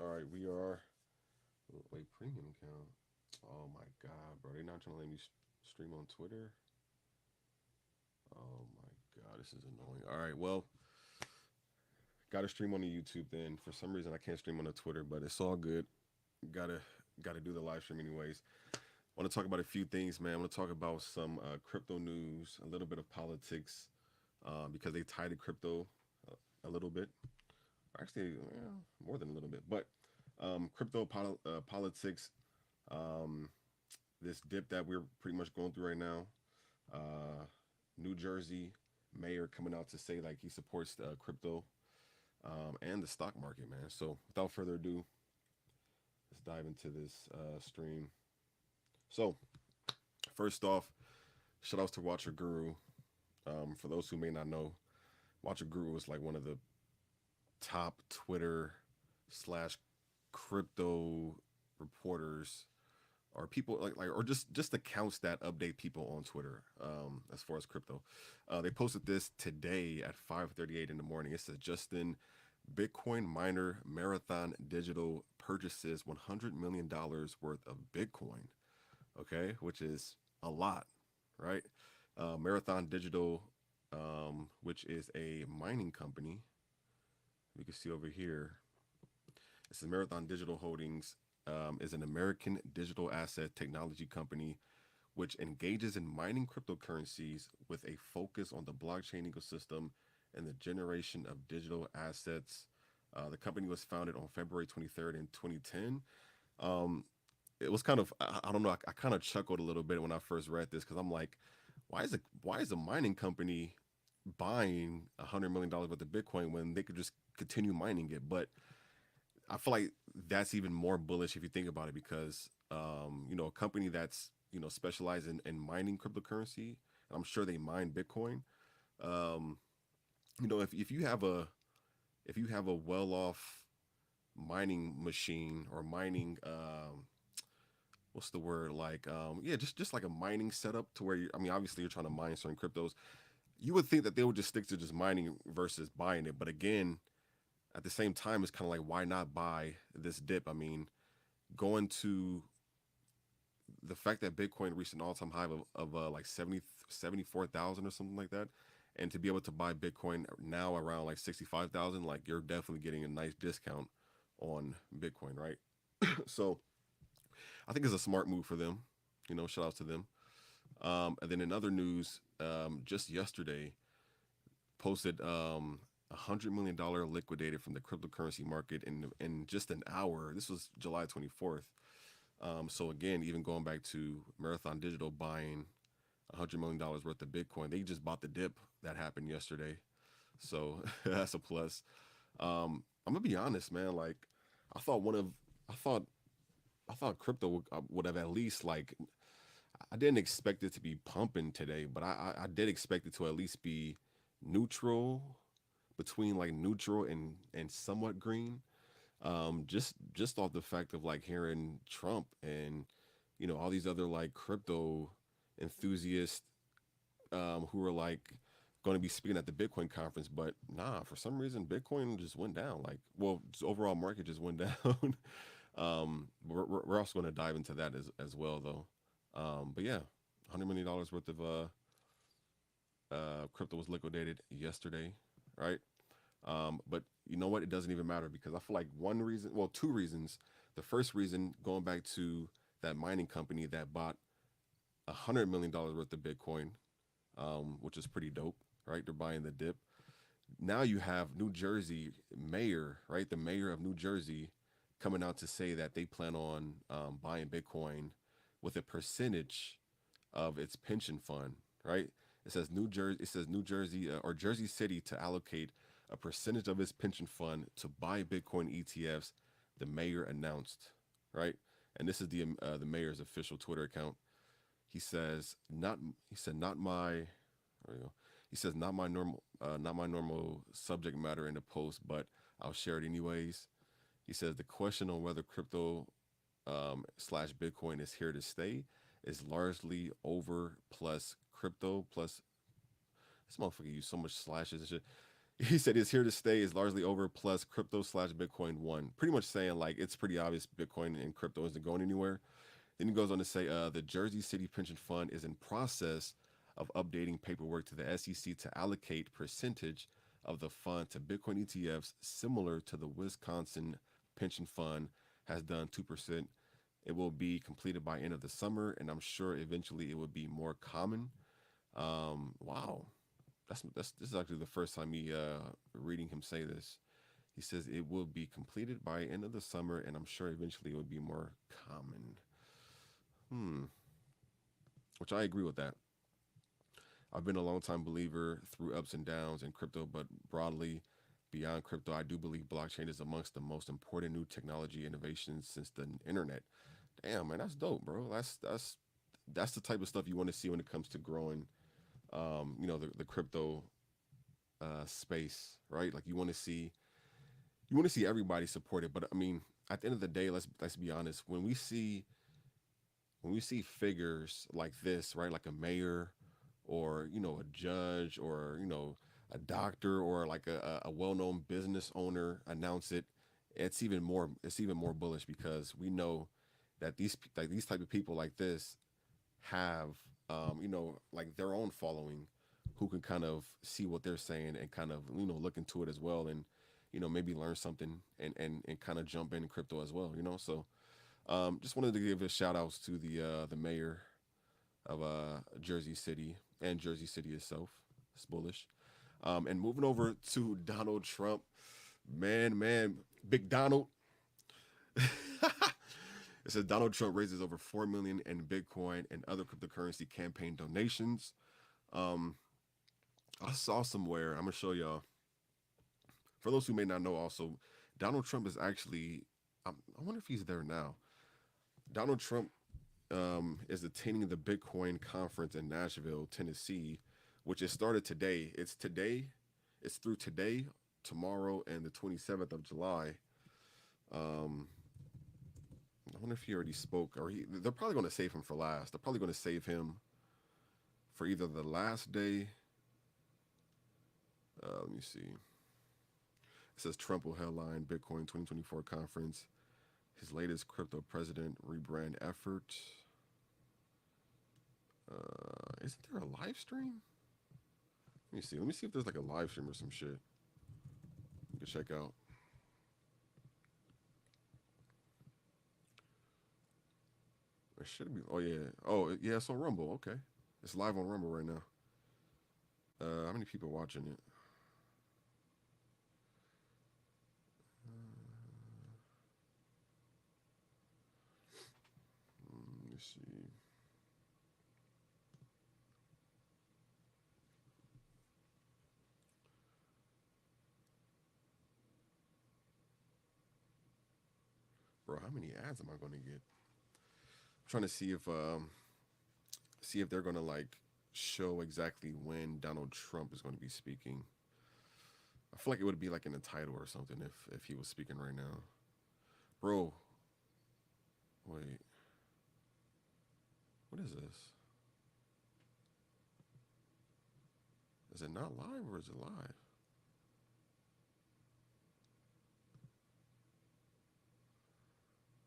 All right, we are. Wait, premium account. Oh my god, bro! They're not trying to let me stream on Twitter. Oh my god, this is annoying. All right, well, got to stream on the YouTube then. For some reason, I can't stream on the Twitter, but it's all good. Gotta gotta do the live stream anyways. I want to talk about a few things, man. I want to talk about some crypto news, a little bit of politics, because they tied to crypto a little bit. Actually, more than a little bit, but politics. Um, this dip that we're pretty much going through right now. Uh, New Jersey mayor coming out to say like he supports crypto and the stock market, man. So without further ado, let's dive into this stream. So first off, shout outs to Watcher Guru. For those who may not know, Watcher Guru is like one of the top Twitter slash crypto reporters or people like or just accounts that update people on Twitter as far as crypto. They posted this today at 5:38 in the morning. It says Justin Bitcoin miner Marathon Digital purchases $100 million worth of Bitcoin. Okay, which is a lot, right? Marathon Digital, which is a mining company. You can see over here. It says Marathon Digital Holdings is an American digital asset technology company which engages in mining cryptocurrencies with a focus on the blockchain ecosystem and the generation of digital assets. The company was founded on February 23rd in 2010. Um, it was kind of I don't know. I kind of chuckled a little bit when I first read this because I'm like, why is a mining company buying $100 million worth of Bitcoin when they could just continue mining it? But I feel like that's even more bullish if you think about it because a company that's specialized in mining cryptocurrency, and I'm sure they mine Bitcoin. Um, if you have a well off mining machine or mining what's the word like yeah just like a mining setup to where I mean obviously you're trying to mine certain cryptos, you would think that they would just stick to just mining versus buying it, but again at the same time it's kind of like why not buy this dip? I mean going to the fact that Bitcoin reached an all-time high of like 74,000 or something like that, and to be able to buy Bitcoin now around like 65,000, like you're definitely getting a nice discount on Bitcoin, right? So I think it's a smart move for them. Shout out to them. And then in other news, just yesterday, posted $100 million liquidated from the cryptocurrency market in just an hour. This was July 24th. So again, even going back to Marathon Digital buying $100 million worth of Bitcoin, they just bought the dip that happened yesterday. So that's a plus. I'm gonna be honest, man. Like I thought one of I thought I thought crypto would have at least like I didn't expect it to be pumping today, but I did expect it to at least be neutral, between like neutral and somewhat green. Just off the fact of like hearing Trump and all these other like crypto enthusiasts who were like going to be speaking at the Bitcoin conference, but nah, for some reason Bitcoin just went down. Like, well, just overall market just went down. We're also going to dive into that as well, though. But yeah, $100 million worth of crypto was liquidated yesterday, right? But you know what? It doesn't even matter because I feel like one reason, well, two reasons. The first reason, going back to that mining company that bought $100 million worth of Bitcoin, which is pretty dope, right? They're buying the dip. Now you have New Jersey mayor, right? The mayor of New Jersey coming out to say that they plan on buying Bitcoin with a percentage of its pension fund, right? It says New Jersey. It says New Jersey or Jersey City to allocate a percentage of its pension fund to buy Bitcoin ETFs. The mayor announced, right? And this is the mayor's official Twitter account. He says not. He said not my. There we go. He says not my normal subject matter in the post, but I'll share it anyways. He says the question on whether crypto slash Bitcoin is here to stay is largely over plus crypto plus this motherfucker use so much slashes and shit. He said it's here to stay, is largely over, plus crypto slash Bitcoin won. Pretty much saying like it's pretty obvious Bitcoin and crypto isn't going anywhere. Then he goes on to say the Jersey City Pension Fund is in process of updating paperwork to the SEC to allocate percentage of the fund to Bitcoin ETFs, similar to the Wisconsin Pension Fund has done 2%. It will be completed by end of the summer, and I'm sure eventually it will be more common. Wow, that's this is actually the first time me reading him say this. He says it will be completed by end of the summer, and I'm sure eventually it will be more common. Hmm, which I agree with that. I've been a long time believer through ups and downs in crypto, but broadly beyond crypto, I do believe blockchain is amongst the most important new technology innovations since the internet. Damn, man, that's dope, bro. That's the type of stuff you want to see when it comes to growing, the crypto space, right? Like you want to see everybody support it. But I mean, at the end of the day, let's be honest. When we see figures like this, right, like a mayor or a judge or a doctor or like a well-known business owner announce it, it's even more bullish because we know that these type of people like this have like their own following who can kind of see what they're saying and kind of look into it as well and maybe learn something and kind of jump in crypto as well, so just wanted to give a shout outs to the mayor of Jersey City and Jersey City itself. It's bullish. And moving over to Donald Trump, man, Big Donald. It says Donald Trump raises over 4 million in Bitcoin and other cryptocurrency campaign donations. Um, I saw somewhere. I'm gonna show y'all. For those who may not know, also Donald Trump is actually. I wonder if he's there now. Donald Trump is attending the Bitcoin conference in Nashville, Tennessee, which is started today. It's today. It's through today, tomorrow, and the 27th of July. Um, I wonder if he already spoke, or they're probably going to save him for last. They're probably going to save him for either the last day. Let me see. It says Trump will headline Bitcoin 2024 conference. His latest crypto president rebrand effort. Isn't there a live stream? Let me see. Let me see if there's like a live stream or some shit you can check out. It should be. Oh yeah. Oh yeah. It's on Rumble. Okay. It's live on Rumble right now. How many people watching it? Let me see. Bro, how many ads am I going to get? I'm trying to see if they're going to like show exactly when Donald Trump is going to be speaking. I feel like it would be like in the title or something if he was speaking right now. Bro, wait. What is this? Is it not live or is it live?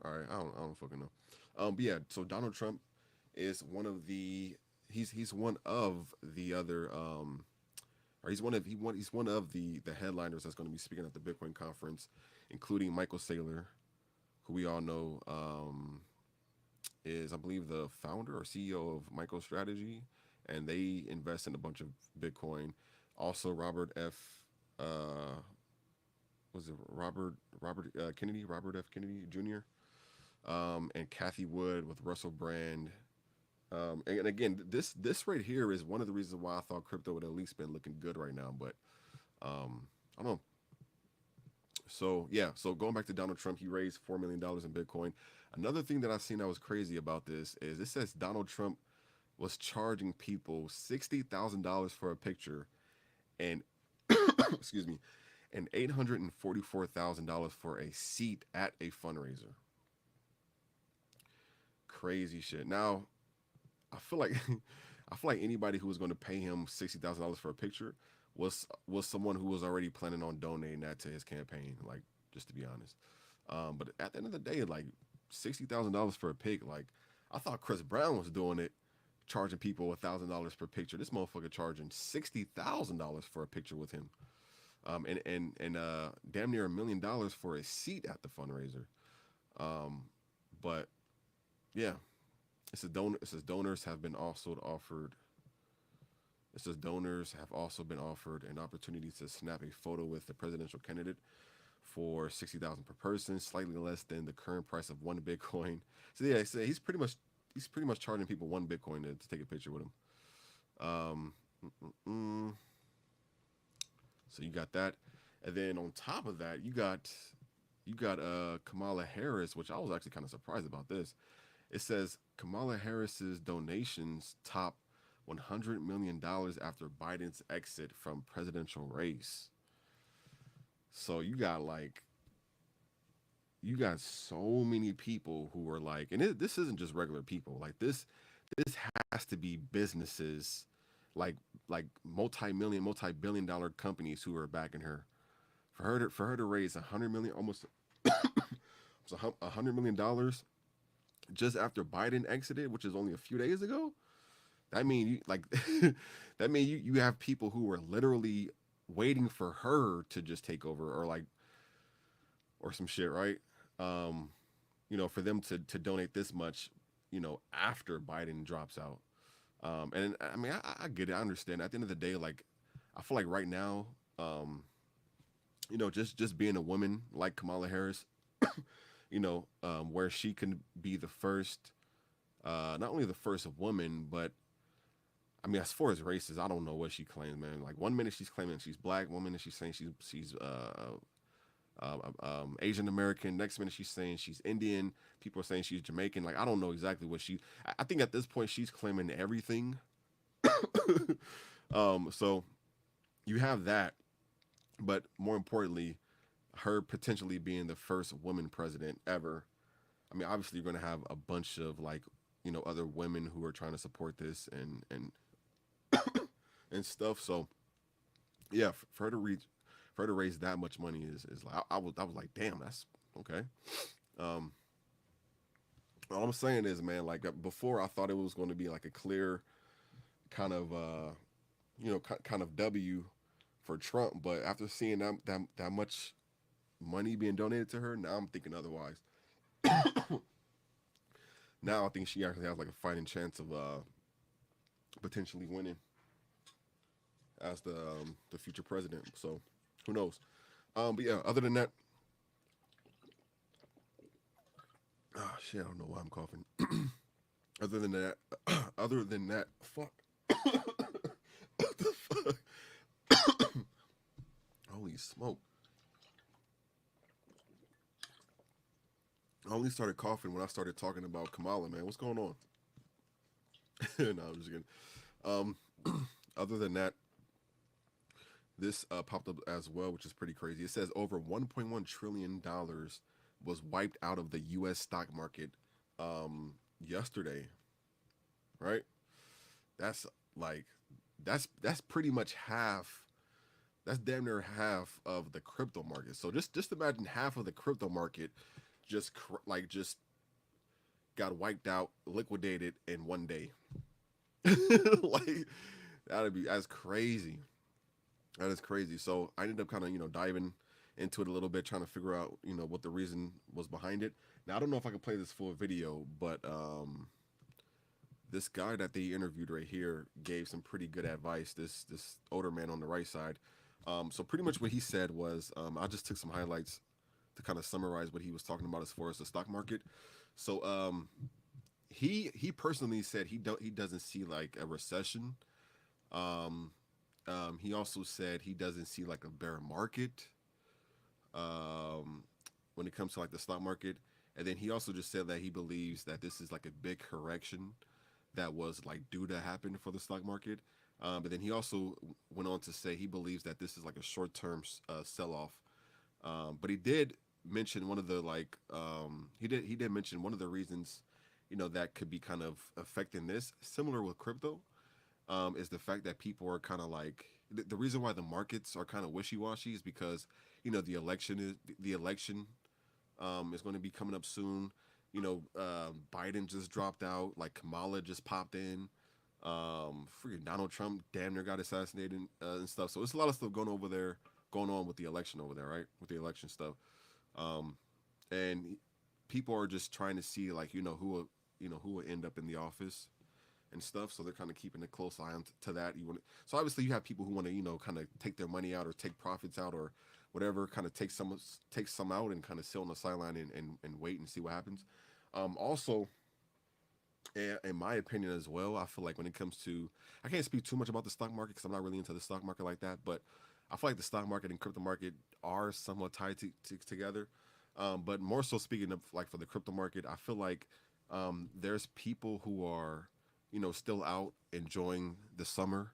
All right, I don't fucking know. But yeah, so Donald Trump is one of the he's one of the other or he's one of the headliners that's going to be speaking at the Bitcoin conference, including Michael Saylor, who we all know is I believe the founder or CEO of MicroStrategy, and they invest in a bunch of Bitcoin. Also, Robert F. Uh, was it Robert F. Kennedy Jr. And Kathy Wood with Russell Brand. And again, this right here is one of the reasons why I thought crypto would at least been looking good right now. But I don't know. So yeah, so going back to Donald Trump, he raised $4 million in Bitcoin. Another thing that I've seen that was crazy about this is it says Donald Trump was charging people $60,000 for a picture and excuse me, and $844,000 for a seat at a fundraiser. Crazy shit. Now, I feel like I feel like anybody who was going to pay him $60,000 for a picture was someone who was already planning on donating that to his campaign. Like, just to be honest. But at the end of the day, like $60,000 for a pic, like I thought Chris Brown was doing it, charging people $1,000 per picture. This motherfucker charging $60,000 for a picture with him. And damn near $1 million for a seat at the fundraiser. Um, but yeah, it says donors have been also offered. It says donors have also been offered an opportunity to snap a photo with the presidential candidate for 60,000 per person, slightly less than the current price of one Bitcoin. So yeah, so he's pretty much charging people one Bitcoin to take a picture with him. Um, so you got that, and then on top of that, you got Kamala Harris, which I was actually kind of surprised about this. It says Kamala Harris's donations top $100 million after Biden's exit from presidential race. So you got so many people who are like, and this isn't just regular people. Like this has to be businesses, like multi-million, multi-billion-dollar companies who are backing her. For her to raise 100 million, almost $100 million just after Biden exited, which is only a few days ago. That mean you like that mean you have people who are literally waiting for her to just take over or like or some shit, right? Um, for them to donate this much, after Biden drops out. And I mean, I get it. I understand. At the end of the day, like, I feel like right now, just being a woman like Kamala Harris, where she can be the first, not only the first woman, but I mean, as far as races, I don't know what she claims, man. Like one minute she's claiming she's black, one minute she's saying she's Asian American. Next minute she's saying she's Indian. People are saying she's Jamaican. Like I don't know exactly what she. I think at this point she's claiming everything. So you have that, but more importantly, her potentially being the first woman president ever. I mean, obviously you're going to have a bunch of like other women who are trying to support this and stuff. So yeah, for her to reach for her to raise that much money is like I was like, damn, that's okay. Um, all I'm saying is, man, like before I thought it was going to be like a clear kind of kind of W for Trump, but after seeing that much money being donated to her, now I'm thinking otherwise. Now I think she actually has like a fighting chance of potentially winning as the future president. So who knows? But yeah, other than that, oh shit, I don't know why I'm coughing. Other than that, other than that, fuck. What the fuck? Holy smoke! I only started coughing when I started talking about Kamala. Man, what's going on? No, I'm just kidding. Um, other than that, this popped up as well, which is pretty crazy. It says over $1.1 trillion was wiped out of the U.S. stock market yesterday. Right? That's like that's pretty much half. That's damn near half of the crypto market. So just imagine half of the crypto market just got wiped out, liquidated in one day. Like that's crazy. That is crazy. So I ended up kind of diving into it a little bit, trying to figure out what the reason was behind it. Now I don't know if I can play this full video, but this guy that they interviewed right here gave some pretty good advice. This older man on the right side. So pretty much what he said was, I just took some highlights to kind of summarize what he was talking about as far as the stock market. So he personally said he doesn't see like a recession. Um, he also said he doesn't see like a bear market um, when it comes to like the stock market. And then he also just said that he believes that this is like a big correction that was like due to happen for the stock market. But then he also went on to say he believes that this is like a short-term sell off. But he did mention one of the he did mention one of the reasons that could be kind of affecting this, similar with crypto, is the fact that people are kind of like the reason why the markets are kind of wishy washy is because the election is going to be coming up soon. Biden just dropped out. Like Kamala just popped in. Freaking Donald Trump damn near got assassinated and stuff. So it's a lot of stuff going on with the election over there, right? With the election stuff, um, and people are just trying to see like who will end up in the office and stuff. So they're kind of keeping a close eye on to that. So obviously you have people who want to kind of take their money out or take profits out or whatever, kind of take some out and kind of sit on the sideline and wait and see what happens. Also, in my opinion as well, I feel like when it comes to, I can't speak too much about the stock market because I'm not really into the stock market like that, but I feel like the stock market and crypto market are somewhat tied together. But more so speaking of like for the crypto market, I feel like there's people who are, still out enjoying the summer,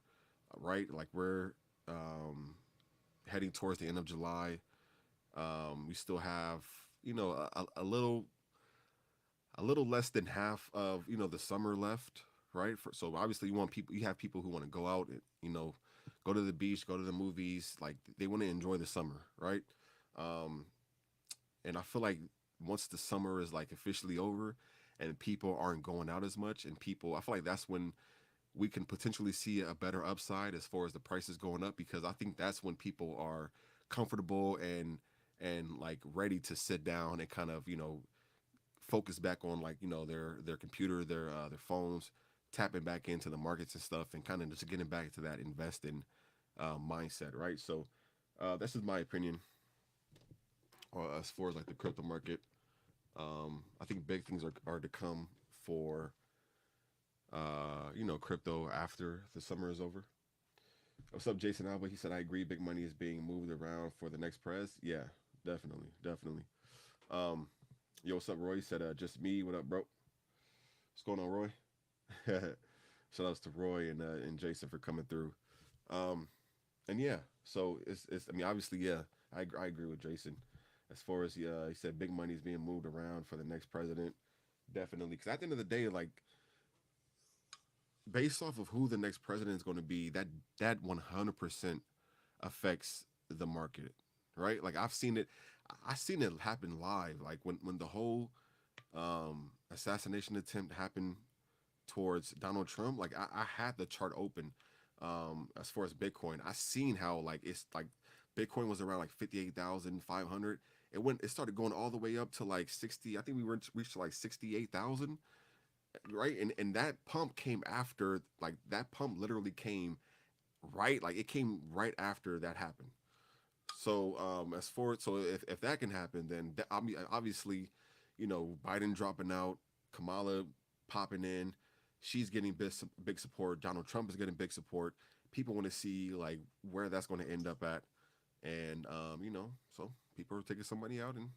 right? Like we're um, heading towards the end of July. We still have, a little less than half of the summer left, right? So obviously you have people who want to go out, and, go to the beach, go to the movies, like they want to enjoy the summer, right? Um, and I feel like once the summer is like officially over, and people aren't going out as much, and I feel like that's when we can potentially see a better upside as far as the prices going up because I think that's when people are comfortable and like ready to sit down and kind of focus back on like their computer, their phones, tapping back into the markets and stuff, and kind of just getting back to that investing mindset, right? So that's just my opinion as far as like the crypto market. I think big things are to come for crypto after the summer is over. What's up, Jason Alba? He said, I agree. Big money is being moved around for the next prez. Yeah, definitely, definitely. Um, Yo, what's up, Roy? He said, just me. What up, bro? What's going on, Roy? Shout outs to Roy and Jason for coming through. Um, and yeah, so it's. I mean, obviously, yeah, I agree with Jason. As far as he said, big money is being moved around for the next president. Definitely, because at the end of the day, like based off of who the next president is going to be, that 100% affects the market, right? Like I've seen it happen live. Like when the whole assassination attempt happened towards Donald Trump, like I had the chart open as far as Bitcoin. I seen how like it's like Bitcoin was around like 58,500. It started going all the way up to like 60. I think we reached like 68,000, right? And that pump came after, like that pump literally came right, like it came right after that happened. So as for so if that can happen, then I mean obviously, Biden dropping out, Kamala popping in, she's getting big support. Donald Trump is getting big support. People want to see like where that's going to end up at, and so people are taking some money out and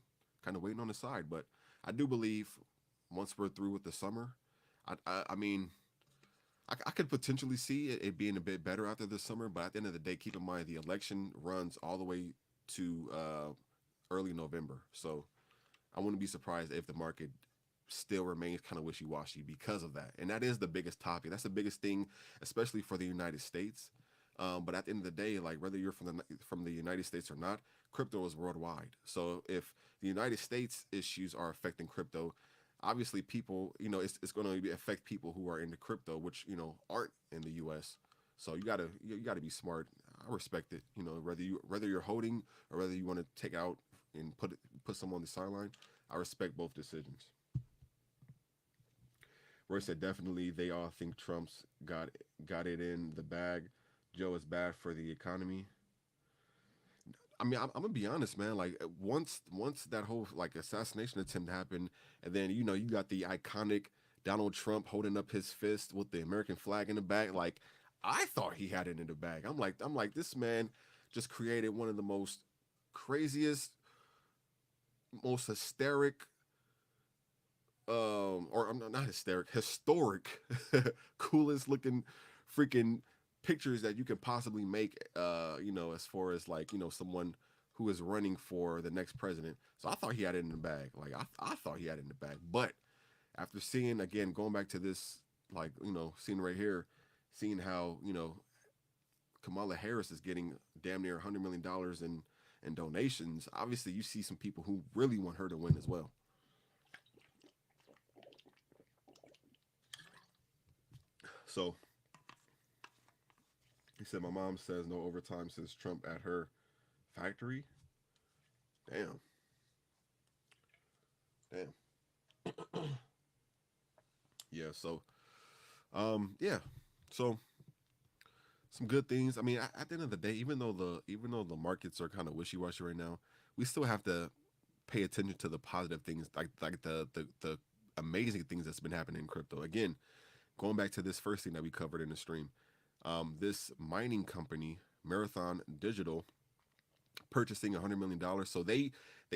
kind of waiting on the side. But I do believe once we're through with the summer, I mean I could potentially see it being a bit better after this summer, but at the end of the day, keep in mind the election runs all the way to early November. So I wouldn't be surprised if the market still remains kind of wishy-washy because of that. And that is the biggest topic. That's the biggest thing, especially for the United States. But at the end of the day, like whether you're from the United States or not, crypto is worldwide. So if the United States issues are affecting crypto, obviously people, it's going to affect people who are into crypto, which aren't in the U.S. So you gotta be smart. I respect it. Whether you're holding or whether you want to take out and put some on the sideline, I respect both decisions. Roy said definitely they all think Trump's got it in the bag. Joe is bad for the economy. I mean, I'm gonna be honest, man. Like once that whole like assassination attempt happened, and then you got the iconic Donald Trump holding up his fist with the American flag in the back. Like I thought he had it in the bag. I'm like this man just created one of the most craziest, most hysteric, or I'm not hysteric, historic, coolest looking freaking pictures that you can possibly make, as far as like, someone who is running for the next president. So I thought he had it in the bag. Like I thought he had it in the bag. But after seeing again, going back to this, like, seeing right here, seeing how, Kamala Harris is getting damn near $100 million in donations, obviously you see some people who really want her to win as well. So he said, my mom says no overtime since Trump at her factory. Damn, damn. Yeah. So, yeah. So some good things. I mean, at the end of the day, even though the markets are kind of wishy washy right now, we still have to pay attention to the positive things, like the amazing things that's been happening in crypto. Again, going back to this first thing that we covered in the stream, this mining company, Marathon Digital, purchasing $100 million. So they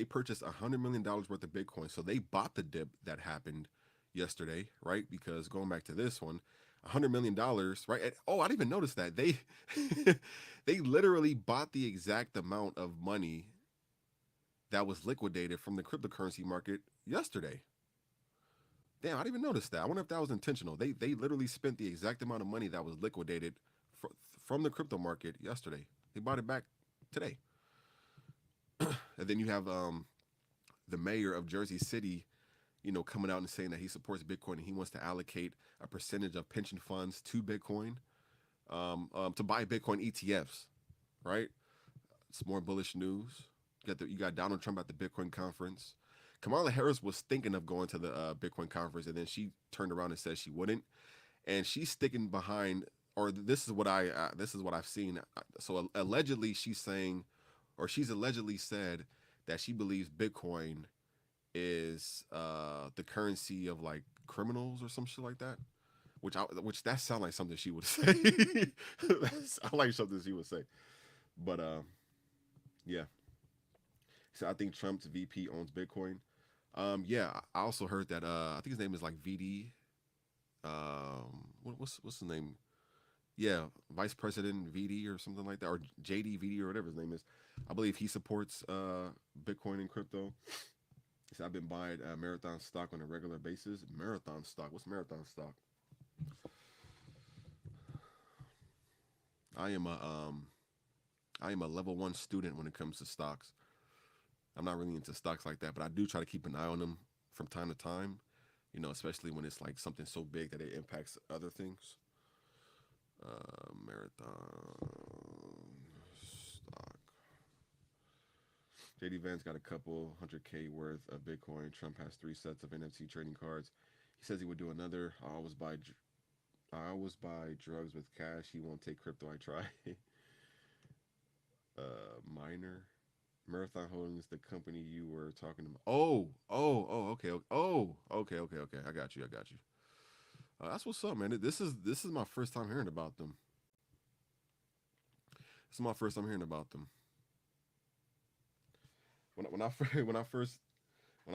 purchased $100 million worth of Bitcoin. So they bought the dip that happened yesterday, right? Because going back to this one, $100 million, right? And, oh, I didn't even notice that they they literally bought the exact amount of money that was liquidated from the cryptocurrency market yesterday. Damn, I didn't even notice that. I wonder if that was intentional. They literally spent the exact amount of money that was liquidated fr- from the crypto market yesterday. They bought it back today. And then you have the mayor of Jersey City, coming out and saying that he supports Bitcoin and he wants to allocate a percentage of pension funds to Bitcoin, to buy Bitcoin ETFs. Right? It's more bullish news. You got Donald Trump at the Bitcoin conference. Kamala Harris was thinking of going to the Bitcoin conference, and then she turned around and said she wouldn't. And she's sticking behind, or this is what I've seen. So allegedly, she's allegedly said that she believes Bitcoin is the currency of like criminals or some shit like that. Which that sounds like something she would say. That sounds like something she would say. But yeah. So I think Trump's VP owns Bitcoin. Yeah, I also heard that I think his name is like VD. What's his name? Yeah, Vice President VD or something like that, or JD VD or whatever his name is. I believe he supports Bitcoin and crypto. He said, I've been buying Marathon stock on a regular basis. Marathon stock. What's Marathon stock? I am a I am a level one student when it comes to stocks. I'm not really into stocks like that, but I do try to keep an eye on them from time to time. Especially when it's like something so big that it impacts other things. Marathon stock. JD Vance got a couple 100K worth of Bitcoin. Trump has 3 sets of NFT trading cards. He says he would do another. I always buy drugs with cash. He won't take crypto. I try. Minor. Marathon Holdings, the company you were talking about. Okay. I got you. That's what's up, man. This is my first time hearing about them. This is my first time hearing about them. When I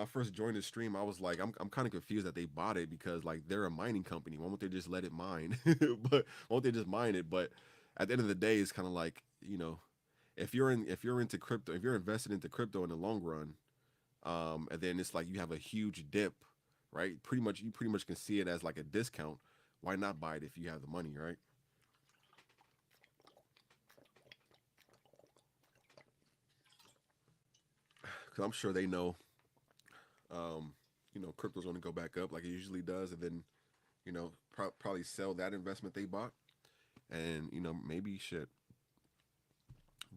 first joined the stream, I was like, I'm kind of confused that they bought it because like they're a mining company. Why won't they just let it mine? But won't they just mine it? But at the end of the day, it's kind of like if you're into crypto, if you're invested into crypto in the long run, and then it's like you have a huge dip, right? You pretty much can see it as like a discount. Why not buy it if you have the money, right? Because I'm sure they know, crypto's going to go back up like it usually does, and then probably sell that investment they bought, and maybe shit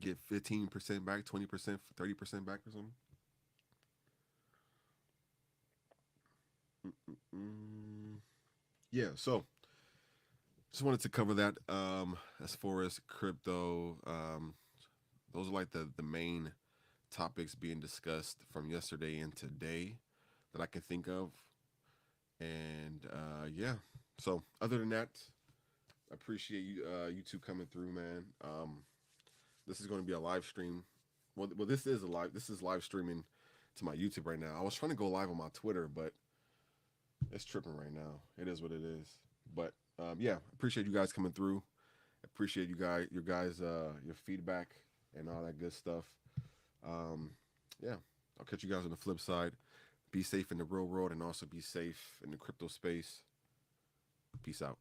get 15% back, 20%, 30% back or something. Mm-mm-mm. Yeah, so just wanted to cover that. As far as crypto, those are like the main topics being discussed from yesterday and today that I can think of. And yeah, so other than that, I appreciate you two coming through, man. This is going to be a live stream. Well, this is live streaming to my YouTube right now. I was trying to go live on my Twitter, but it's tripping right now. It is what it is. But yeah, appreciate you guys coming through. Appreciate your feedback and all that good stuff. Um, yeah, I'll catch you guys on the flip side. Be safe in the real world and also be safe in the crypto space. Peace out.